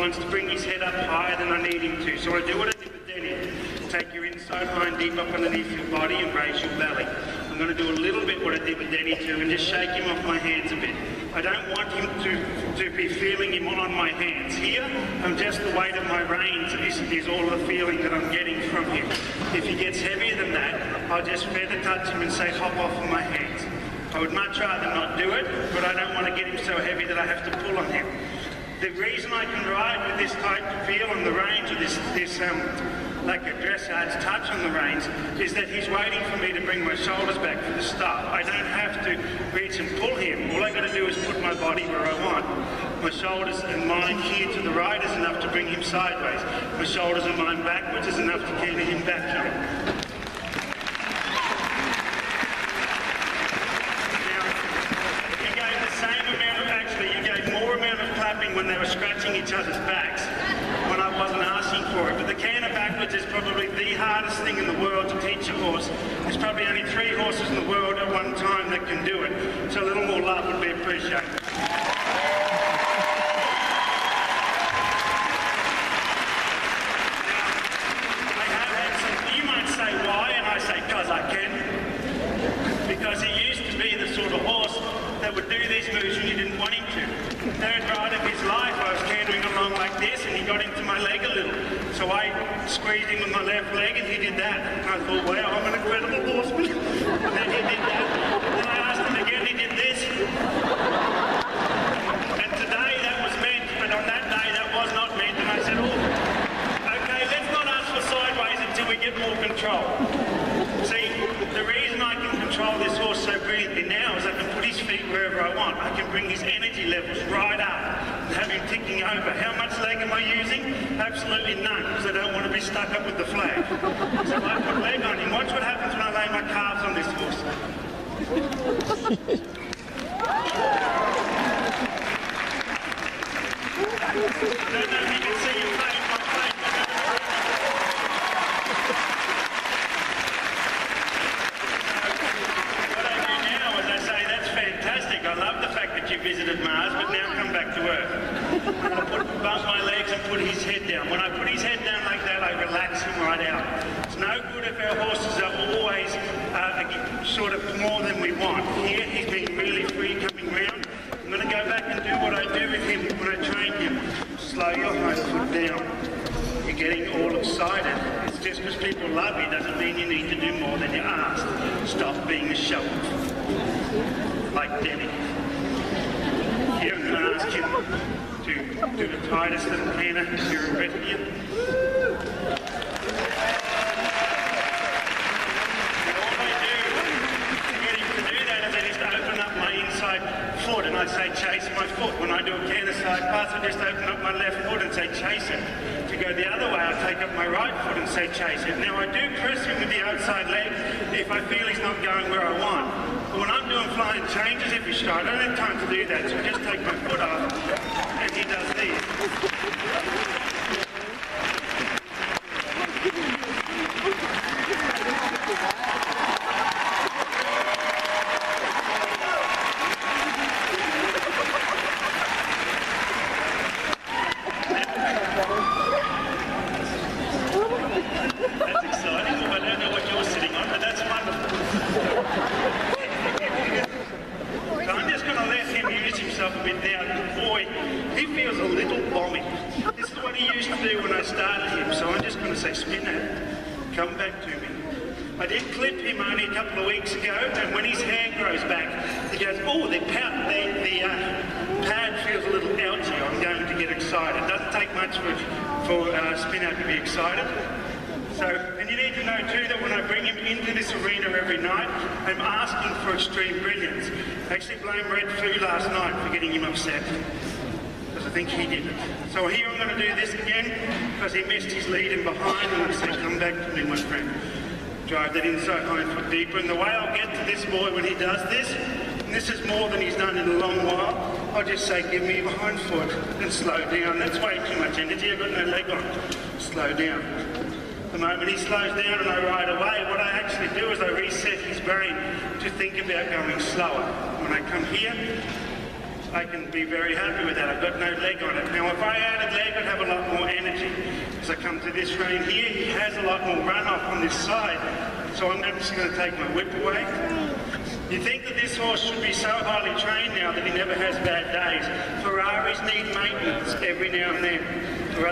wants to bring his head up higher than I need him to. So I do what I did with Denny. Take your inside hind deep up underneath your body and raise your belly. I'm going to do a little bit what I did with Denny too, and just shake him off my hands a bit. I don't want him to be feeling him on my hands. Here, I'm just the weight of my reins is all the feeling that I'm getting from him. If he gets heavier than that, I'll just feather touch him and say, hop off of my hands. I would much rather not do it, but I don't want to get him so heavy that I have to pull on him. The reason I can ride with this type of feel on the reins, or this like a dressage touch on the reins, is that he's waiting for me to bring my shoulders back for the start. I don't have to reach and pull him. All I got to do is put my body where I want. My shoulders and mine here to the right is enough to bring him sideways. My shoulders and mine backwards is enough to keep him back here. When they were scratching each other's backs, when I wasn't asking for it. But the canter backwards is probably the hardest thing in the world to teach a horse. There's probably only 3 horses in the world at one time that can do it. So a little more love would be appreciated. You might say why, and I say because I can. Because he used to be the sort of horse that would do these moves when you didn't want him to. Third ride of his life, I was cantering along like this, and he got into my leg a little. So I squeezed him with my left leg, and he did that. And I thought, wow, I'm an incredible horseman. And then he did that. And then I asked him again, he did this. And today that was meant, but on that day that was not meant. And I said, oh, okay, let's not ask for sideways until we get more control. See, the reason I can control this horse so brilliantly now is I can put his feet wherever I want. I can bring his energy levels right up and have him ticking over. How much leg am I using? Absolutely none, because I don't want to be stuck up with the flag. So I put leg on him. Watch what happens when I lay my calves on this horse. I don't know if you can see your face. I love the fact that you visited Mars, but now come back to Earth. Bump my legs and put his head down. When I put his head down like that, I relax him right out. It's no good if our horses are always sort of more than we want. Here, he's been really free coming round. I'm going to go back and do what I do with him when I train him. Slow your hind foot down. You're getting all excited. It's just because people love you doesn't mean you need to do more than you're asked. Stop being a show-off. Like Denny. Here I'm going to ask him to do the tightest little canter here in Britain. And all I do to get him to do that is I just open up my inside foot and I say chase my foot. When I do a canter side pass, I just open up my left foot and say chase it. To go the other way, I take up my right foot and say chase it. Now I do press him with the outside leg if I feel he's not going where I want. But when I'm doing flying changes every stride, I don't have time to do that, so I just take my foot off and he does this. That's exciting. Well, I don't know what you're sitting on, but that's wonderful. So I'm just going to let him use himself a bit now. Boy, he feels a little bomby. This is what he used to do when I started him, so I'm just going to say, spin it, come back to me. I did clip him only a couple of weeks ago, and when his hair grows back, he goes, oh, the pad feels a little ouchy. I'm going to get excited. It doesn't take much for Spinner to be excited. So, and you need to know too that when I bring him into this arena every night, I'm asking for extreme brilliance. I actually blamed Red Foo last night for getting him upset, because I think he did it. So here I'm going to do this again, because he missed his lead in behind, and I say, come back to me, my friend. Drive that inside hind foot deeper, and the way I'll get to this boy when he does this, and this is more than he's done in a long while, I'll just say, give me your hind foot, and slow down. That's way too much energy, I've got no leg on. Slow down. The moment he slows down and I ride away, what I actually do is I reset his brain to think about going slower. When I come here, I can be very happy with that. I've got no leg on it. Now, if I added leg, I'd have a lot more energy. As I come to this rein here, he has a lot more runoff on this side. So I'm just going to take my whip away. You think that this horse should be so highly trained now that he never has bad days. Ferraris need maintenance every now and then.